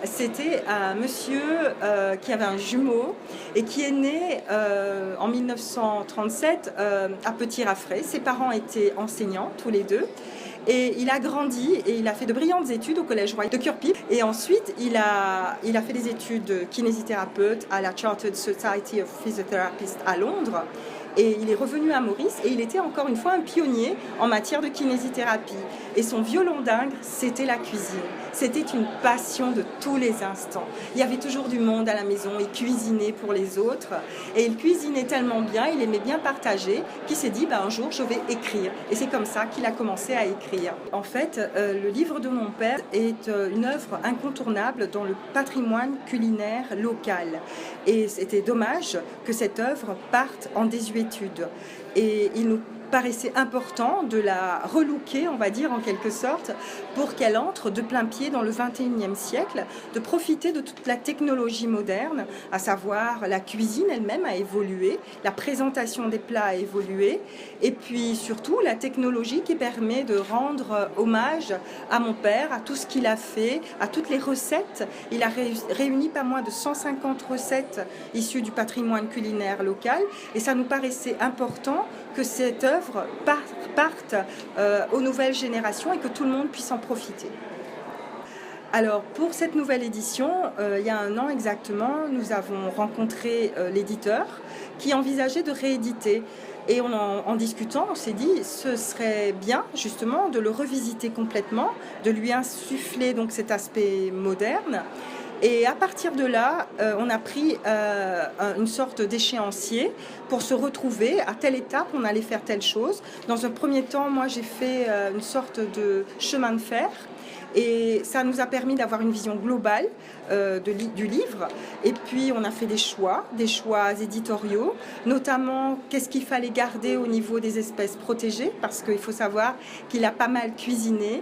c'était un monsieur qui avait un jumeau et qui est né en 1937 à Petit-Raffray. Ses parents étaient enseignants, tous les deux. Et il a grandi et il a fait de brillantes études au Collège Royal de Kirkby. Et ensuite, il a fait des études de kinésithérapeute à la Chartered Society of Physiotherapists à Londres. Et il est revenu à Maurice et il était encore une fois un pionnier en matière de kinésithérapie. Et son violon d'ingre, c'était la cuisine. C'était une passion de tous les instants. Il y avait toujours du monde à la maison, il cuisinait pour les autres. Et il cuisinait tellement bien, il aimait bien partager, qu'il s'est dit, un jour, je vais écrire. Et c'est comme ça qu'il a commencé à écrire. En fait, le livre de mon père est une œuvre incontournable dans le patrimoine culinaire local. Et c'était dommage que cette œuvre parte en désuétude. Et il nous paraissait important de la relooker, on va dire en quelque sorte, pour qu'elle entre de plein pied dans le XXIe siècle, de profiter de toute la technologie moderne, à savoir la cuisine elle-même a évolué, la présentation des plats a évolué, et puis surtout la technologie qui permet de rendre hommage à mon père, à tout ce qu'il a fait, à toutes les recettes. Il a réuni pas moins de 150 recettes issues du patrimoine culinaire local, et ça nous paraissait important que cette œuvre parte aux nouvelles générations et que tout le monde puisse en profiter. Alors pour cette nouvelle édition, il y a un an exactement, nous avons rencontré l'éditeur qui envisageait de rééditer. Et en discutant, on s'est dit ce serait bien justement de le revisiter complètement, de lui insuffler donc cet aspect moderne. Et à partir de là, on a pris une sorte d'échéancier pour se retrouver à telle étape, on allait faire telle chose. Dans un premier temps, moi j'ai fait une sorte de chemin de fer. Et ça nous a permis d'avoir une vision globale du livre. Et puis on a fait des choix éditoriaux, notamment qu'est-ce qu'il fallait garder au niveau des espèces protégées, parce qu'il faut savoir qu'il a pas mal cuisiné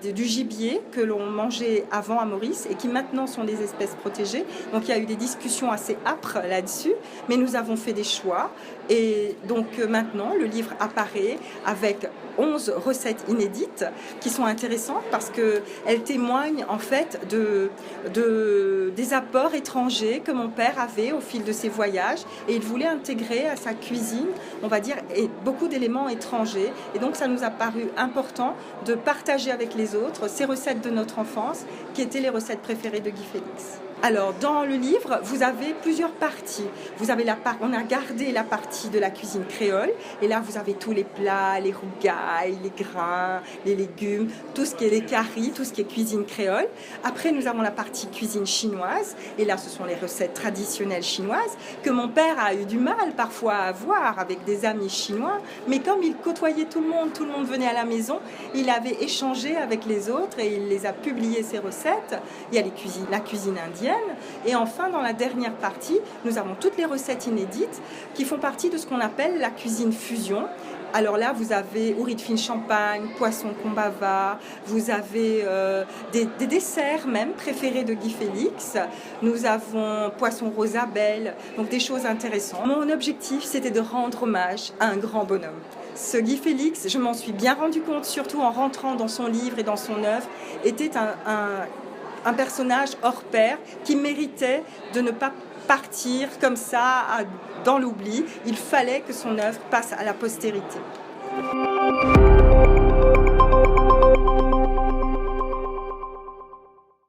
du gibier que l'on mangeait avant à Maurice et qui maintenant sont des espèces protégées. Donc il y a eu des discussions assez âpres là-dessus, mais nous avons fait des choix. Et donc maintenant le livre apparaît avec 11 recettes inédites qui sont intéressantes parce qu'elles témoignent en fait des apports étrangers que mon père avait au fil de ses voyages, et il voulait intégrer à sa cuisine, on va dire, beaucoup d'éléments étrangers. Et donc ça nous a paru important de partager avec les autres ces recettes de notre enfance qui étaient les recettes préférées de Guy Félix. Alors, dans le livre, vous avez plusieurs parties. On a gardé la partie de la cuisine créole, et là, vous avez tous les plats, les rougailles, les grains, les légumes, tout ce qui est les caries, tout ce qui est cuisine créole. Après, nous avons la partie cuisine chinoise, et là, ce sont les recettes traditionnelles chinoises que mon père a eu du mal parfois à avoir avec des amis chinois, mais comme il côtoyait tout le monde venait à la maison, il avait échangé avec les autres et il les a publiées, ces recettes. Il y a la cuisine indienne. Et enfin, dans la dernière partie, nous avons toutes les recettes inédites qui font partie de ce qu'on appelle la cuisine fusion. Alors là, vous avez ouris de fine champagne, poisson combava, vous avez des desserts même préférés de Guy Félix. Nous avons poisson rosabelle, donc des choses intéressantes. Mon objectif, c'était de rendre hommage à un grand bonhomme. Ce Guy Félix, je m'en suis bien rendu compte, surtout en rentrant dans son livre et dans son œuvre, était un personnage hors pair qui méritait de ne pas partir comme ça dans l'oubli. Il fallait que son œuvre passe à la postérité.